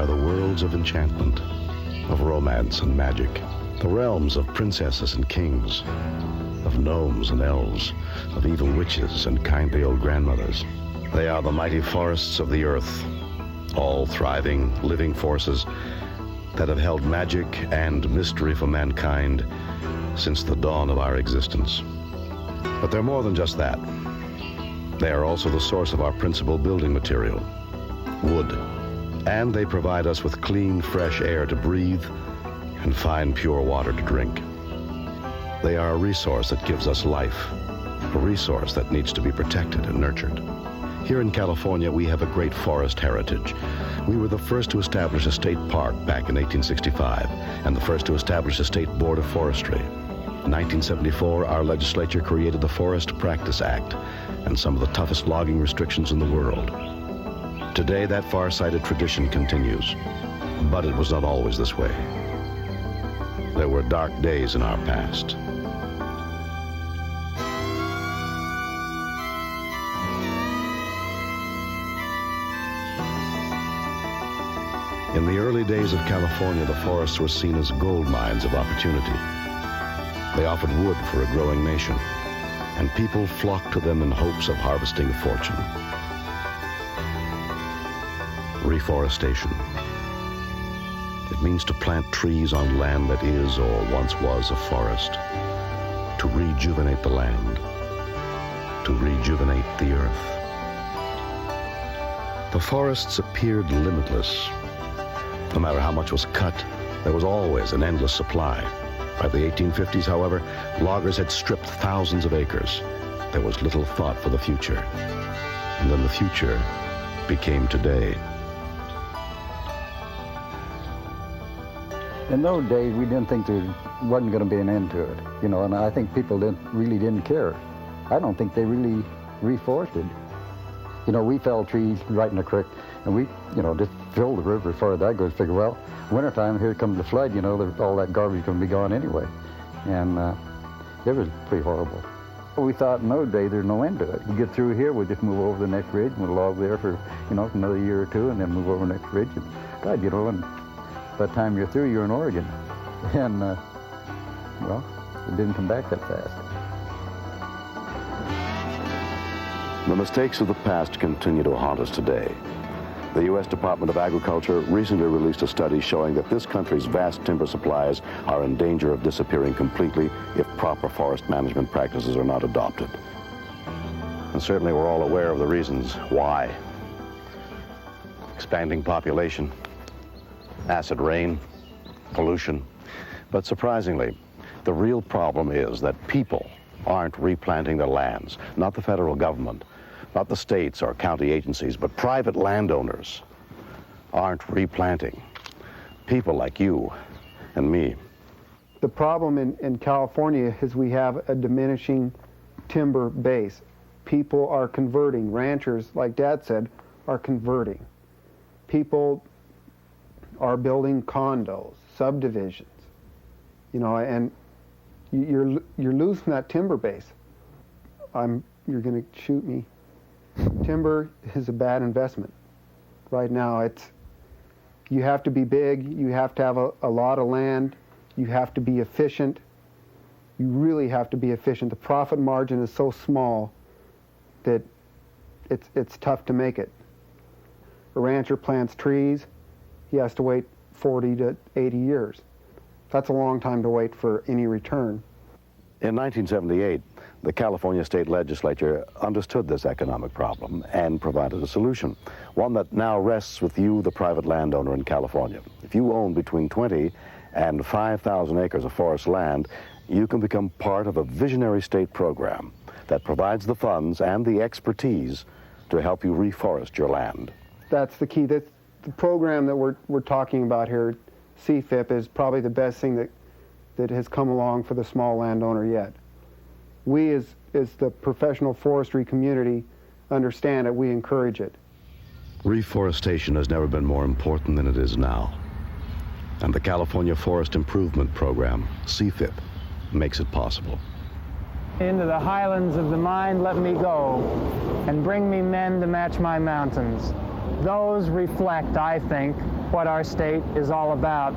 are the worlds of enchantment, of romance and magic, the realms of princesses and kings, of gnomes and elves, of evil witches and kindly old grandmothers. They are the mighty forests of the earth, all thriving, living forces that have held magic and mystery for mankind since the dawn of our existence. But they're more than just that. They are also the source of our principal building material, wood. And they provide us with clean, fresh air to breathe and fine, pure water to drink. They are a resource that gives us life, a resource that needs to be protected and nurtured. Here in California, we have a great forest heritage. We were the first to establish a state park back in 1865, and the first to establish a state board of forestry. In 1974, our legislature created the Forest Practice Act and some of the toughest logging restrictions in the world. Today, that far-sighted tradition continues, but it was not always this way. There were dark days in our past. In the early days of California, the forests were seen as gold mines of opportunity. They offered wood for a growing nation, and people flocked to them in hopes of harvesting a fortune. Reforestation. It means to plant trees on land that is or once was a forest, to rejuvenate the land, to rejuvenate the earth. The forests appeared limitless. No matter how much was cut, there was always an endless supply. By the 1850s, however, loggers had stripped thousands of acres. There was little thought for the future. And then the future became today. In those days, we didn't think there wasn't going to be an end to it, you know, and I think people really didn't care. I don't think they really reforested. You know, we fell trees right in the creek, and we, you know, just filled the river as far as that goes. Figure, well, wintertime, here comes the flood, you know, all that garbage is going to be gone anyway. And it was pretty horrible. We thought in those days there's no end to it. We get through here, we'll just move over the next ridge, and we'll log there for, you know, another year or two, and then move over the next ridge. And God, you know, and by the time you're through, you're in Oregon. And, well, it didn't come back that fast. The mistakes of the past continue to haunt us today. The U.S. Department of Agriculture recently released a study showing that this country's vast timber supplies are in danger of disappearing completely if proper forest management practices are not adopted. And certainly we're all aware of the reasons why. Expanding population, acid rain, pollution. But surprisingly, the real problem is that people aren't replanting their lands, not the federal government, not the states or county agencies, but private landowners aren't replanting. People like you and me. The problem in California is we have a diminishing timber base. People are converting. Ranchers, like Dad said, are converting. People are building condos, subdivisions, you know, and you're losing that timber base. You're going to shoot me. Timber is a bad investment. Right now, you have to be big, you have to have a lot of land, you have to be efficient. You really have to be efficient. The profit margin is so small that it's tough to make it. A rancher plants trees, he has to wait 40 to 80 years. That's a long time to wait for any return. In 1978, the California State Legislature understood this economic problem and provided a solution, one that now rests with you, the private landowner in California. If you own between 20 and 5,000 acres of forest land, you can become part of a visionary state program that provides the funds and the expertise to help you reforest your land. That's the key. That's the program that we're talking about here, CFIP, is probably the best thing that has come along for the small landowner yet. We, as the professional forestry community, understand it. We encourage it. Reforestation has never been more important than it is now. And the California Forest Improvement Program, CFIP, makes it possible. Into the highlands of the mind let me go, and bring me men to match my mountains. Those reflect, I think, what our state is all about.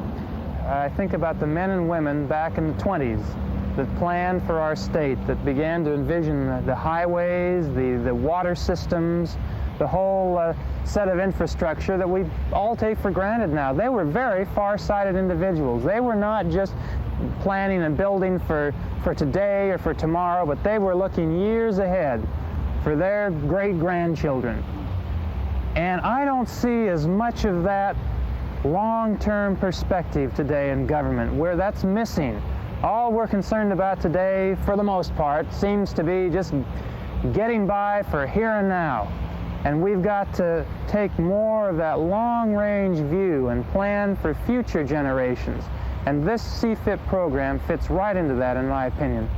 I think about the men and women back in the 20s that planned for our state, that began to envision the highways, the water systems, the whole set of infrastructure that we all take for granted now. They were very far-sighted individuals. They were not just planning and building for today or for tomorrow, but they were looking years ahead for their great-grandchildren. And I don't see as much of that long-term perspective today in government, where that's missing. All we're concerned about today, for the most part, seems to be just getting by for here and now. And we've got to take more of that long-range view and plan for future generations. And this CFIP program fits right into that, in my opinion.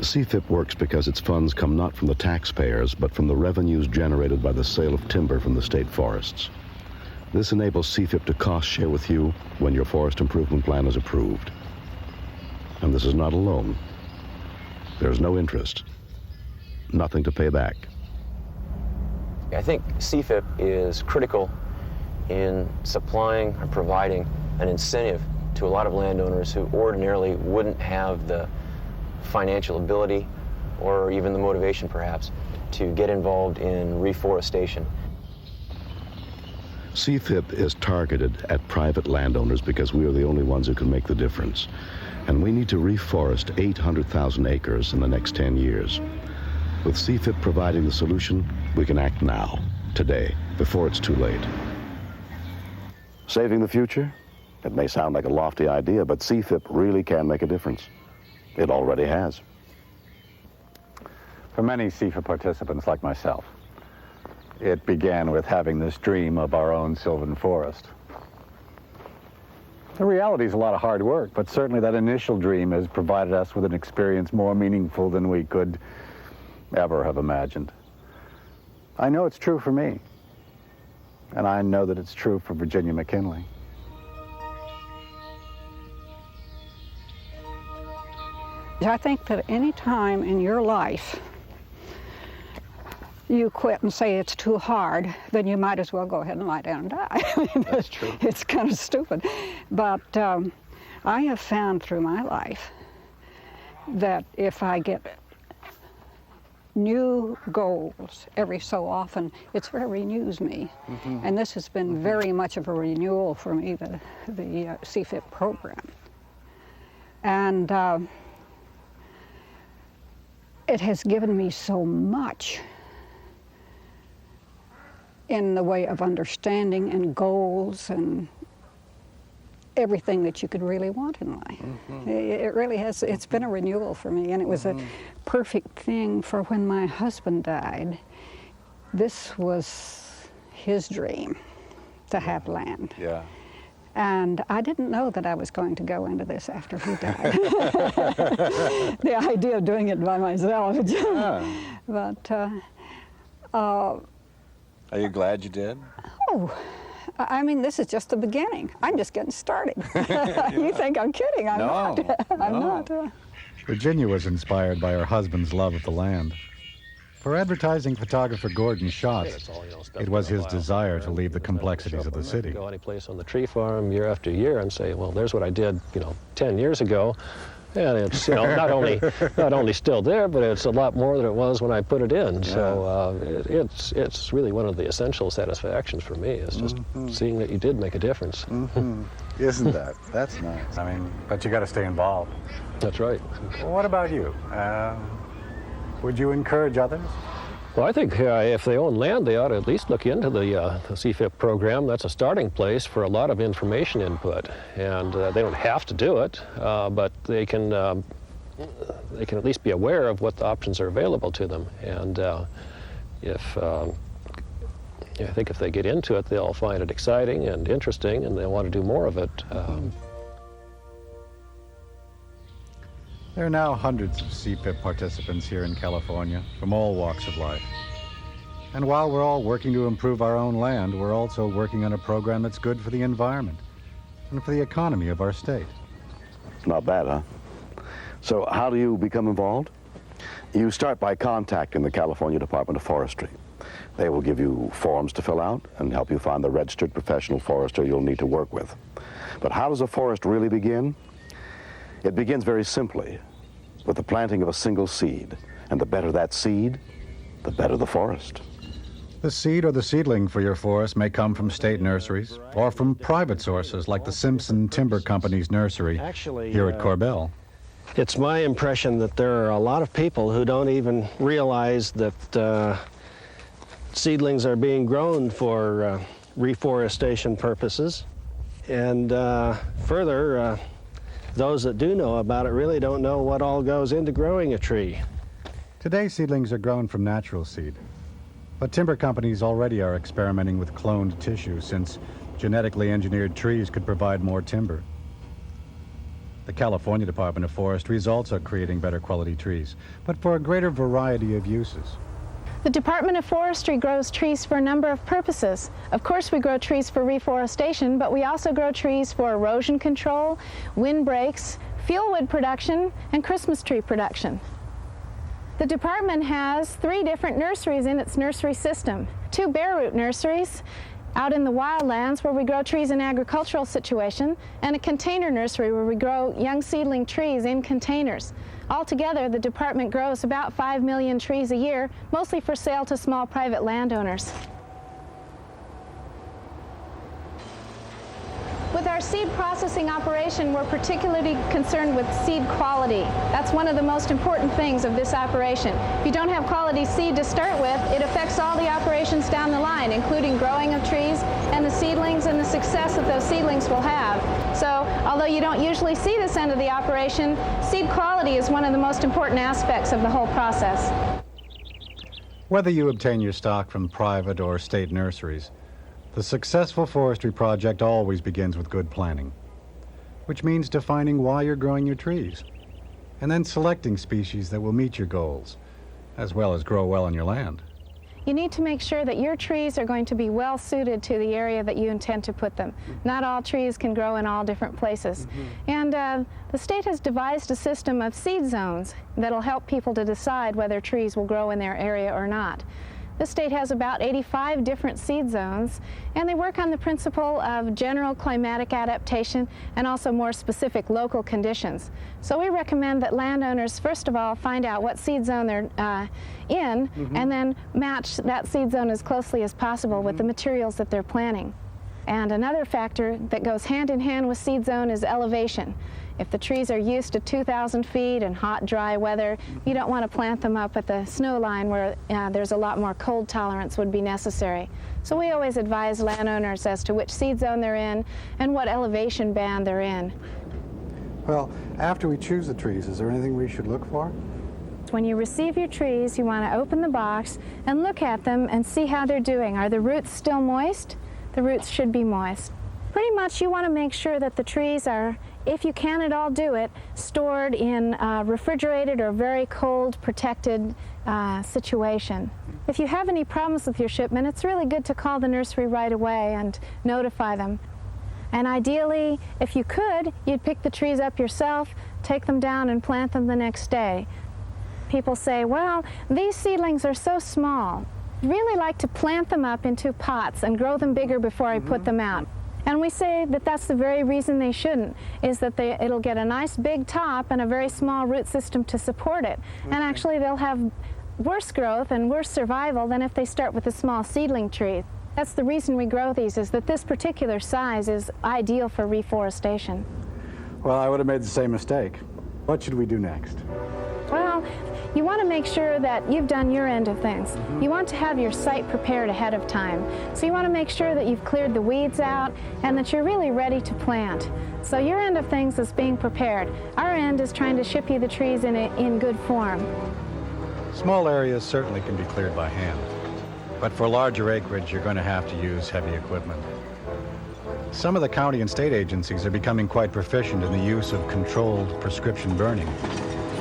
CFIP works because its funds come not from the taxpayers, but from the revenues generated by the sale of timber from the state forests. This enables CFIP to cost share with you when your forest improvement plan is approved. And this is not a loan. There's no interest. Nothing to pay back. I think CFIP is critical in supplying or providing an incentive to a lot of landowners who ordinarily wouldn't have the financial ability or even the motivation, perhaps, to get involved in reforestation. CFIP is targeted at private landowners because we are the only ones who can make the difference. And we need to reforest 800,000 acres in the next 10 years. With CFIP providing the solution, we can act now, today, before it's too late. Saving the future? It may sound like a lofty idea, but CFIP really can make a difference. It already has. For many CFIP participants like myself, it began with having this dream of our own sylvan forest. The reality is a lot of hard work, but certainly that initial dream has provided us with an experience more meaningful than we could ever have imagined. I know it's true for me, and I know that it's true for Virginia McKinley. I think that any time in your life you quit and say it's too hard, then you might as well go ahead and lie down and die. I mean, That's true. It's kind of stupid. But I have found through my life that if I get new goals every so often, it sort of renews me. Mm-hmm. And this has been very much of a renewal for me, the CFIP program. And it has given me so much in the way of understanding and goals and everything that you could really want in life. Mm-hmm. It really has, it's been a renewal for me, and it was a perfect thing for when my husband died. This was his dream, to have land. Yeah. And I didn't know that I was going to go into this after he died. The idea of doing it by myself. Yeah. But, are you glad you did? oh, I mean, this is just the beginning. I'm just getting started. You think I'm kidding? I'm not. I'm not. Virginia was inspired by her husband's love of the land. For advertising photographer Gordon Schatz, it was his desire to leave the complexities of the city. Go any place on the tree farm year after year and say, well, there's what I did, 10 years ago. And it's, not only still there, but it's a lot more than it was when I put it in. Yeah. So it's really one of the essential satisfactions for me, is just seeing that you did make a difference. Mm-hmm. Isn't that? That's nice. I mean, but you got to stay involved. That's right. Well, what about you? Would you encourage others? Well, I think if they own land, they ought to at least look into the CFIP program. That's a starting place for a lot of information input, and they don't have to do it, but they can at least be aware of what the options are available to them. And I think if they get into it, they'll find it exciting and interesting, and they'll want to do more of it. There are now hundreds of CFIP participants here in California from all walks of life. And while we're all working to improve our own land, we're also working on a program that's good for the environment and for the economy of our state. Not bad, huh? So how do you become involved? You start by contacting the California Department of Forestry. They will give you forms to fill out and help you find the registered professional forester you'll need to work with. But how does a forest really begin? It begins very simply with the planting of a single seed. And the better that seed, the better the forest. The seed or the seedling for your forest may come from state nurseries or from private sources like the Simpson Timber Company's nursery here at Corbell. It's my impression that there are a lot of people who don't even realize that seedlings are being grown for reforestation purposes. And further, those that do know about it really don't know what all goes into growing a tree. Today, seedlings are grown from natural seed. But timber companies already are experimenting with cloned tissue since genetically engineered trees could provide more timber. The California Department of Forestry is also creating better quality trees, but for a greater variety of uses. The Department of Forestry grows trees for a number of purposes. Of course, we grow trees for reforestation, but we also grow trees for erosion control, windbreaks, fuelwood production, and Christmas tree production. The department has 3 different nurseries in its nursery system. 2 bare root nurseries out in the wildlands where we grow trees in agricultural situation, and a container nursery where we grow young seedling trees in containers. Altogether, the department grows about 5 million trees a year, mostly for sale to small private landowners. With our seed processing operation, we're particularly concerned with seed quality. That's one of the most important things of this operation. If you don't have quality seed to start with, it affects all the operations down the line, including growing of trees and the seedlings and the success that those seedlings will have. So, although you don't usually see this end of the operation, seed quality is one of the most important aspects of the whole process. Whether you obtain your stock from private or state nurseries, the successful forestry project always begins with good planning, which means defining why you're growing your trees, and then selecting species that will meet your goals, as well as grow well on your land. You need to make sure that your trees are going to be well suited to the area that you intend to put them. Not all trees can grow in all different places. And the state has devised a system of seed zones that'll help people to decide whether trees will grow in their area or not. The state has about 85 different seed zones, and they work on the principle of general climatic adaptation and also more specific local conditions. So we recommend that landowners, first of all, find out what seed zone they're in, and then match that seed zone as closely as possible with the materials that they're planting. And another factor that goes hand in hand with seed zone is elevation. If the trees are used to 2,000 feet and hot, dry weather, you don't want to plant them up at the snow line where there's a lot more cold tolerance would be necessary. So we always advise landowners as to which seed zone they're in and what elevation band they're in. Well, after we choose the trees, is there anything we should look for? When you receive your trees, you want to open the box and look at them and see how they're doing. Are the roots still moist? The roots should be moist. Pretty much you want to make sure that the trees are, if you can at all do it, stored in a refrigerated or very cold protected situation. If you have any problems with your shipment, it's really good to call the nursery right away and notify them. And ideally, if you could, you'd pick the trees up yourself, take them down and plant them the next day. People say, well, these seedlings are so small. I'd really like to plant them up into pots and grow them bigger before I put them out. And we say that that's the very reason they shouldn't, is that it'll get a nice big top and a very small root system to support it. And actually they'll have worse growth and worse survival than if they start with a small seedling tree. That's the reason we grow these, is that this particular size is ideal for reforestation. Well, I would have made the same mistake. What should we do next? Well, you want to make sure that you've done your end of things. You want to have your site prepared ahead of time. So you want to make sure that you've cleared the weeds out and that you're really ready to plant. So your end of things is being prepared. Our end is trying to ship you the trees in good form. Small areas certainly can be cleared by hand, but for larger acreage, you're going to have to use heavy equipment. Some of the county and state agencies are becoming quite proficient in the use of controlled prescription burning,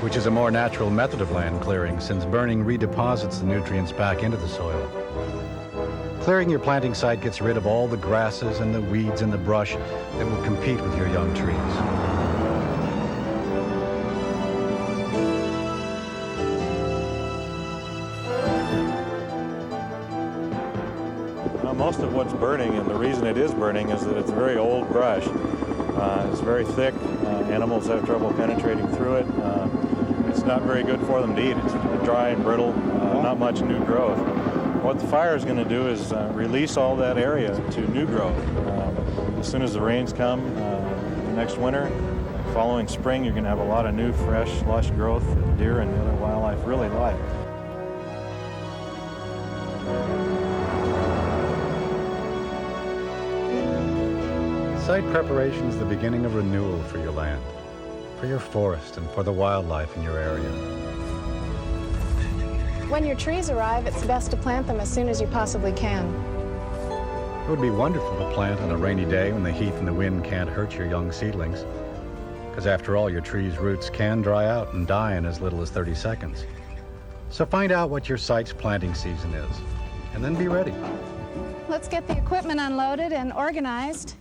which is a more natural method of land clearing since burning redeposits the nutrients back into the soil. Clearing your planting site gets rid of all the grasses and the weeds and the brush that will compete with your young trees. most of what's burning, and the reason it is burning is that it's very old brush. It's very thick. Animals have trouble penetrating through it. It's not very good for them to eat. It's dry and brittle, not much new growth. What the fire is going to do is release all that area to new growth. As soon as the rains come next winter, following spring, you're going to have a lot of new, fresh, lush growth that deer and the other wildlife really like. Site preparation is the beginning of renewal for your land, for your forest, and for the wildlife in your area. When your trees arrive, it's best to plant them as soon as you possibly can. It would be wonderful to plant on a rainy day when the heat and the wind can't hurt your young seedlings. Because after all, your tree's roots can dry out and die in as little as 30 seconds. So find out what your site's planting season is, and then be ready. Let's get the equipment unloaded and organized.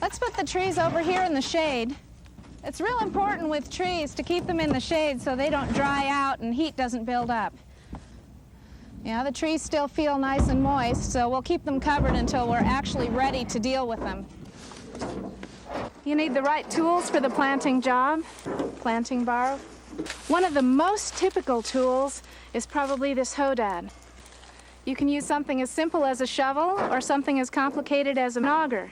Let's put the trees over here in the shade. It's real important with trees to keep them in the shade so they don't dry out and heat doesn't build up. Yeah, the trees still feel nice and moist, so we'll keep them covered until we're actually ready to deal with them. You need the right tools for the planting job, planting bar. One of the most typical tools is probably this hodad. You can use something as simple as a shovel or something as complicated as an auger.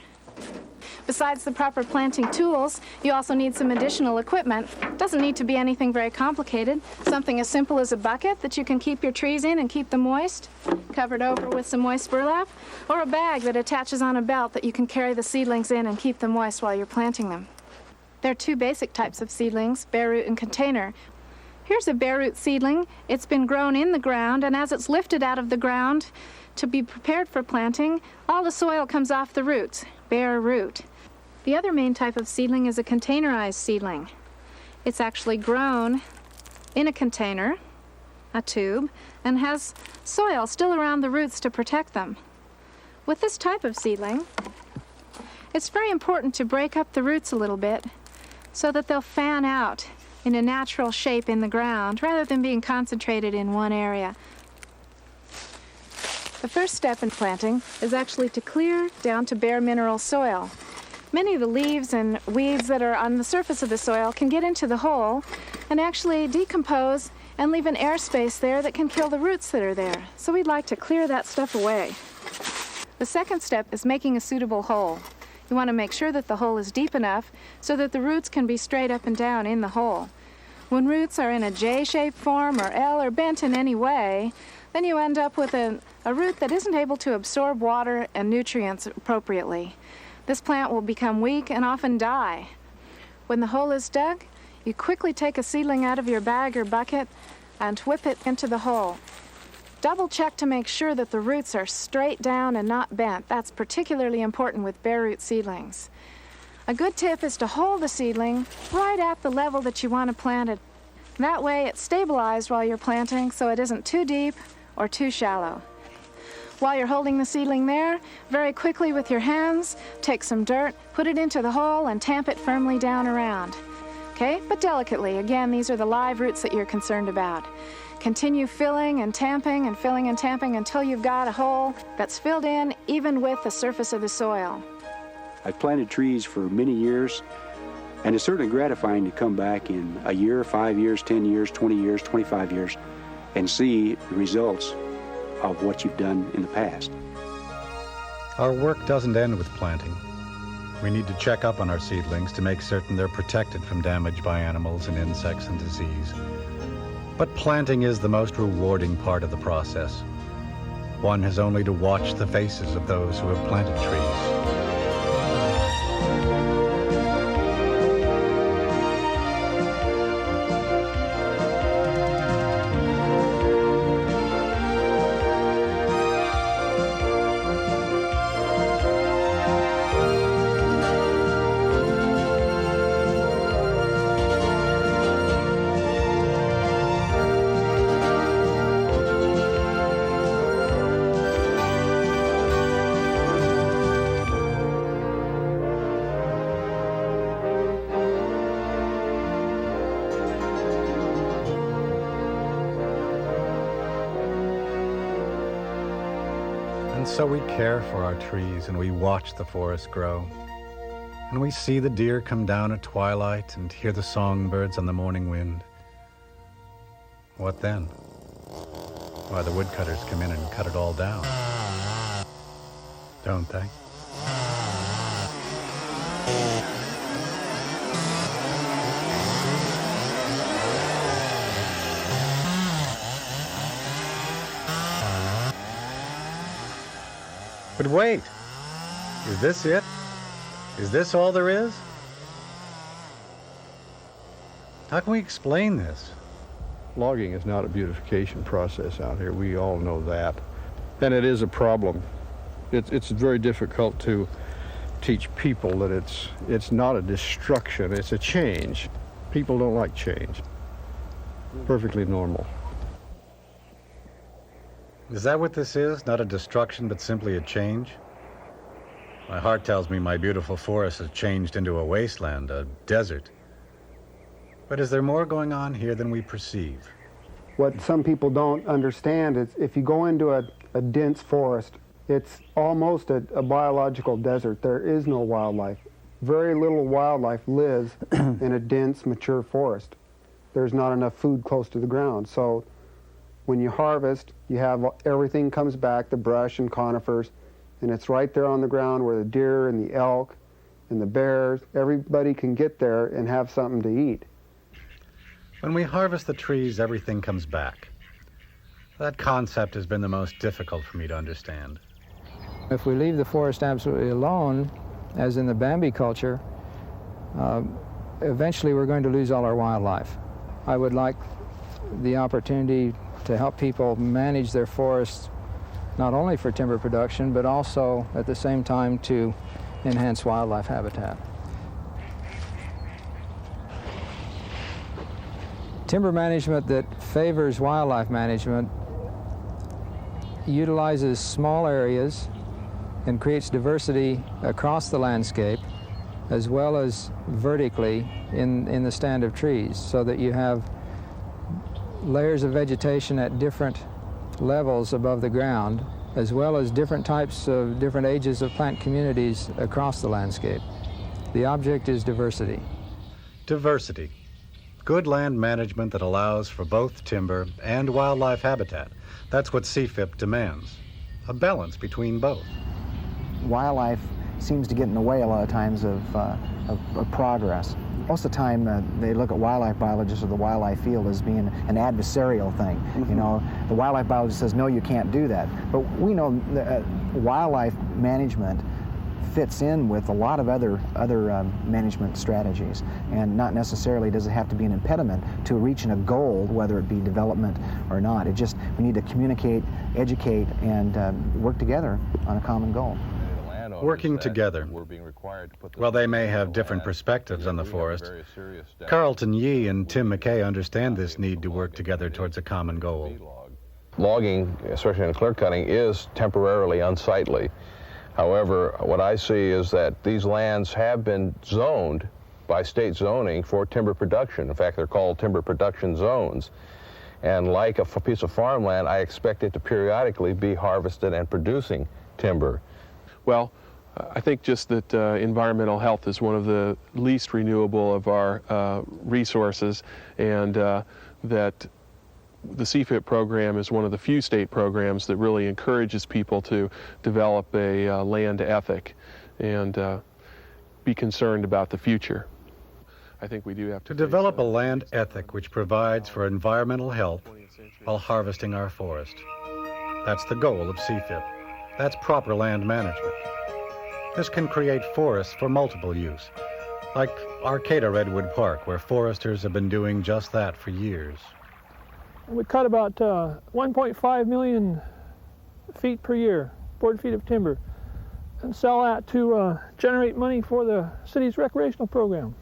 Besides the proper planting tools, you also need some additional equipment. It doesn't need to be anything very complicated. Something as simple as a bucket that you can keep your trees in and keep them moist, covered over with some moist burlap, or a bag that attaches on a belt that you can carry the seedlings in and keep them moist while you're planting them. There are two basic types of seedlings, bare root and container. Here's a bare root seedling. It's been grown in the ground, and as it's lifted out of the ground to be prepared for planting, all the soil comes off the roots, bare root. The other main type of seedling is a containerized seedling. It's actually grown in a container, a tube, and has soil still around the roots to protect them. With this type of seedling, it's very important to break up the roots a little bit so that they'll fan out in a natural shape in the ground rather than being concentrated in one area. The first step in planting is actually to clear down to bare mineral soil. Many of the leaves and weeds that are on the surface of the soil can get into the hole and actually decompose and leave an airspace there that can kill the roots that are there. So we'd like to clear that stuff away. The second step is making a suitable hole. You want to make sure that the hole is deep enough so that the roots can be straight up and down in the hole. When roots are in a J-shaped form or L or bent in any way, then you end up with a root that isn't able to absorb water and nutrients appropriately. This plant will become weak and often die. When the hole is dug, you quickly take a seedling out of your bag or bucket and whip it into the hole. Double check to make sure that the roots are straight down and not bent. That's particularly important with bare root seedlings. A good tip is to hold the seedling right at the level that you want to plant it. That way it's stabilized while you're planting so it isn't too deep or too shallow. While you're holding the seedling there, very quickly with your hands, take some dirt, put it into the hole, and tamp it firmly down around. Okay, but delicately. Again, these are the live roots that you're concerned about. Continue filling and tamping and filling and tamping until you've got a hole that's filled in even with the surface of the soil. I've planted trees for many years, and it's certainly gratifying to come back in a year, 5 years, 10 years, 20 years, 25 years, and see the results of what you've done in the past. Our work doesn't end with planting. We need to check up on our seedlings to make certain they're protected from damage by animals and insects and disease. But planting is the most rewarding part of the process. One has only to watch the faces of those who have planted trees. And so we care for our trees and we watch the forest grow. And we see the deer come down at twilight and hear the songbirds on the morning wind. What then? Why, the woodcutters come in and cut it all down. Don't they? But wait, is this it? Is this all there is? How can we explain this? Logging is not a beautification process out here. We all know that. And it is a problem. It's very difficult to teach people that it's not a destruction, it's a change. People don't like change. Perfectly normal. Is that what this is? Not a destruction, but simply a change? My heart tells me my beautiful forest has changed into a wasteland, a desert. But is there more going on here than we perceive? What some people don't understand is if you go into a dense forest, it's almost a biological desert. There is no wildlife. Very little wildlife lives in a dense, mature forest. There's not enough food close to the ground. So when you harvest, you have everything comes back, the brush and conifers, and it's right there on the ground where the deer and the elk and the bears, everybody can get there and have something to eat. When we harvest the trees, everything comes back. That concept has been the most difficult for me to understand. If we leave the forest absolutely alone, as in the Bambi culture, eventually we're going to lose all our wildlife. I would like the opportunity to help people manage their forests not only for timber production, but also at the same time to enhance wildlife habitat. Timber management that favors wildlife management utilizes small areas and creates diversity across the landscape as well as vertically in the stand of trees, so that you have layers of vegetation at different levels above the ground, as well as different types of different ages of plant communities across the landscape. The object is diversity. Diversity. Good land management that allows for both timber and wildlife habitat. That's what CFIP demands. A balance between both. Wildlife seems to get in the way a lot of times of progress. Most of the time, they look at wildlife biologists or the wildlife field as being an adversarial thing. You know, the wildlife biologist says, no, you can't do that. But we know that wildlife management fits in with a lot of other management strategies, and not necessarily does it have to be an impediment to reaching a goal, whether it be development or not. It just, we need to communicate, educate, and work together on a common goal. Working together. While they may have different perspectives on the forest, Carlton Yee and Tim McKay understand this need to work together towards a common goal. Logging, especially in clear cutting, is temporarily unsightly. However, what I see is that these lands have been zoned by state zoning for timber production. In fact, they're called timber production zones. And like a piece of farmland, I expect it to periodically be harvested and producing timber. Well, I think just that environmental health is one of the least renewable of our resources, and that the CFIP program is one of the few state programs that really encourages people to develop a land ethic and be concerned about the future. I think we do have to develop a land ethic which provides for environmental health while harvesting our forest. That's the goal of CFIP. That's proper land management. This can create forests for multiple use, like Arcata Redwood Park, where foresters have been doing just that for years. We cut about 1.5 million feet per year, board feet of timber, and sell that to generate money for the city's recreational program.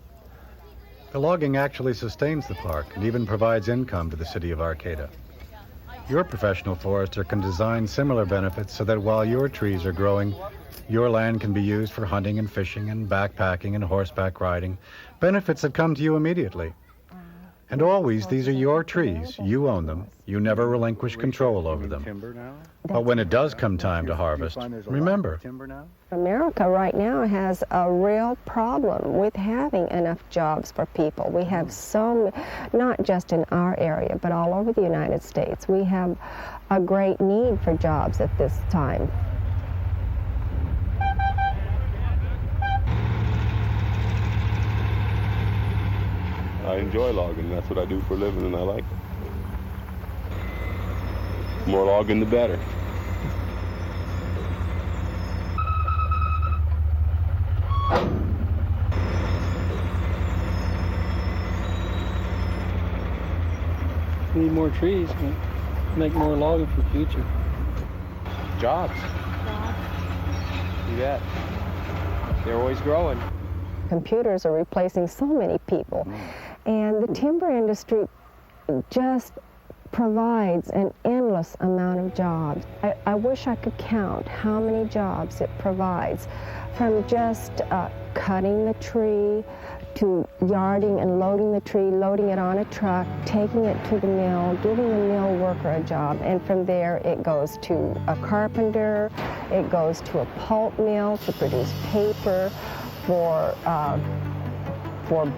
The logging actually sustains the park and even provides income to the city of Arcata. Your professional forester can design similar benefits so that while your trees are growing, your land can be used for hunting and fishing and backpacking and horseback riding, benefits that come to you immediately. And always, these are your trees. You own them. You never relinquish control over them. But when it does come time to harvest, remember, America right now has a real problem with having enough jobs for people. We have so, not just in our area, but all over the United States. We have a great need for jobs at this time. I enjoy logging. That's what I do for a living, and I like it. The more logging, the better. We need more trees, make more logging for the future. Jobs. You bet. They're always growing. Computers are replacing so many people, and the timber industry just provides an endless amount of jobs. I wish I could count how many jobs it provides, from just cutting the tree to yarding and loading the tree, loading it on a truck, taking it to the mill, giving the mill worker a job, and from there it goes to a carpenter, it goes to a pulp mill to produce paper, for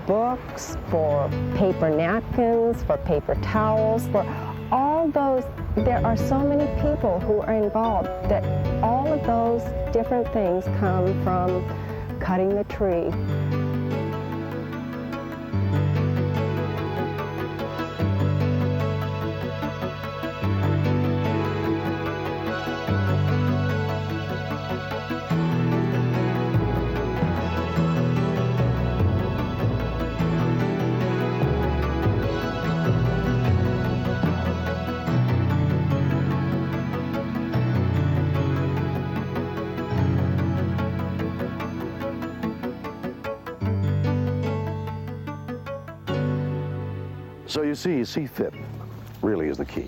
books, for paper napkins, for paper towels, for all those. There are so many people who are involved that all of those different things come from cutting the tree. So you see, CFIP really is the key.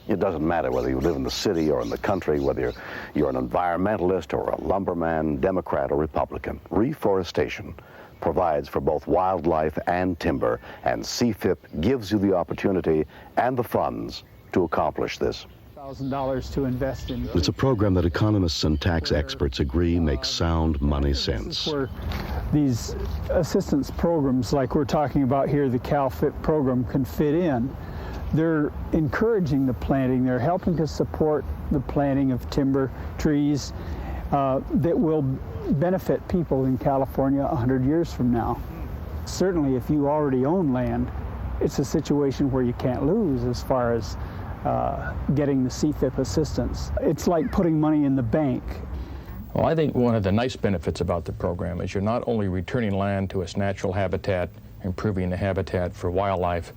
It doesn't matter whether you live in the city or in the country, whether you're an environmentalist or a lumberman, Democrat or Republican. Reforestation provides for both wildlife and timber, and CFIP gives you the opportunity and the funds to accomplish this. $1,000 to invest in. It's a program that economists and tax experts agree makes sound money sense. Where these assistance programs, like we're talking about here, the CalFIP program, can fit in. They're encouraging the planting. They're helping to support the planting of timber trees that will benefit people in California 100 years from now. Certainly, if you already own land, it's a situation where you can't lose as far as getting the CFIP assistance. It's like putting money in the bank. Well, I think one of the nice benefits about the program is you're not only returning land to its natural habitat, improving the habitat for wildlife,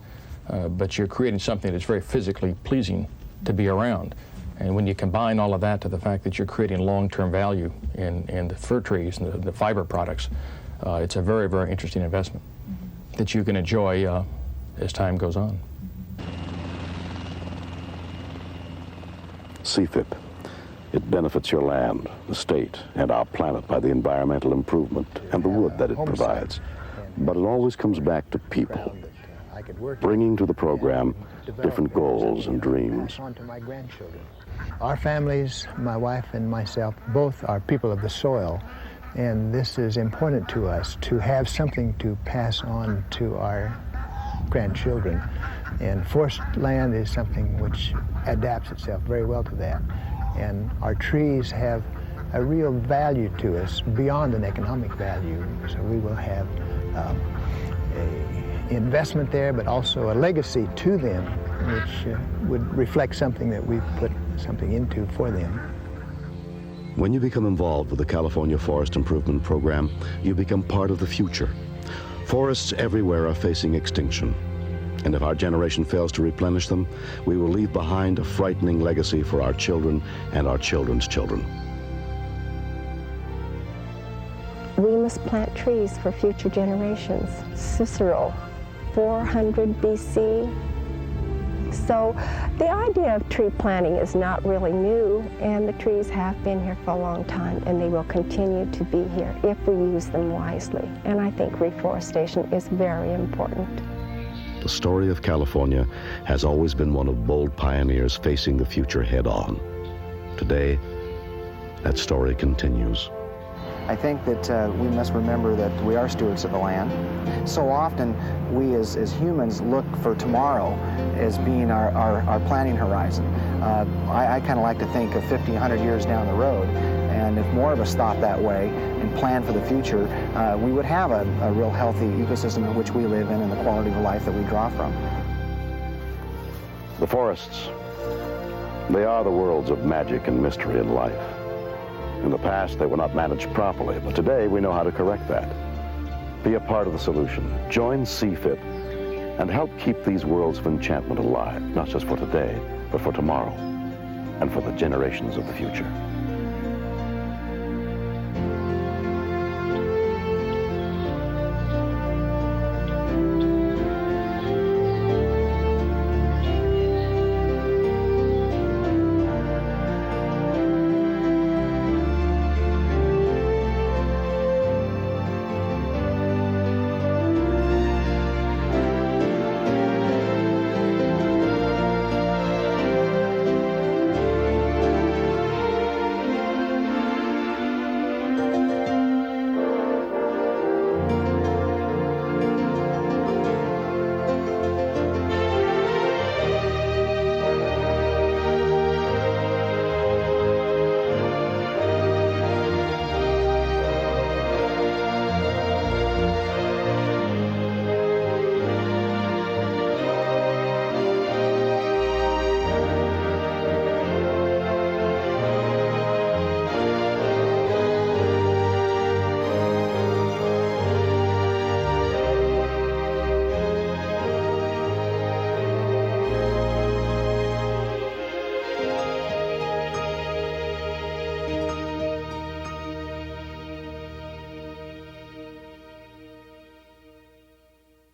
but you're creating something that's very physically pleasing to be around. And when you combine all of that to the fact that you're creating long-term value in the fir trees and the fiber products, it's a very, very interesting investment that you can enjoy as time goes on. CFIP. It benefits your land, the state, and our planet by the environmental improvement and the wood that it provides. But it always comes back to people, bringing to the program different goals and dreams. Our families, my wife and myself, both are people of the soil, and this is important to us to have something to pass on to our grandchildren. And forest land is something which adapts itself very well to that. And our trees have a real value to us beyond an economic value. So we will have an investment there, but also a legacy to them, which would reflect something that we've put something into for them. When you become involved with the California Forest Improvement Program, you become part of the future. Forests everywhere are facing extinction. And if our generation fails to replenish them, we will leave behind a frightening legacy for our children and our children's children. We must plant trees for future generations. Cicero, 400 BC. So the idea of tree planting is not really new, and the trees have been here for a long time, and they will continue to be here if we use them wisely. And I think reforestation is very important. the story of California has always been one of bold pioneers facing the future head-on. Today, that story continues. I think that we must remember that we are stewards of the land. So often we as humans look for tomorrow as being our planning horizon. I kind of like to think of 50, 100 years down the road, and if more of us thought that way and planned for the future, we would have a real healthy ecosystem in which we live in and the quality of life that we draw from. The forests, they are the worlds of magic and mystery in life. In the past, they were not managed properly, but today we know how to correct that. Be a part of the solution. Join CFIP and help keep these worlds of enchantment alive, not just for today, but for tomorrow and for the generations of the future.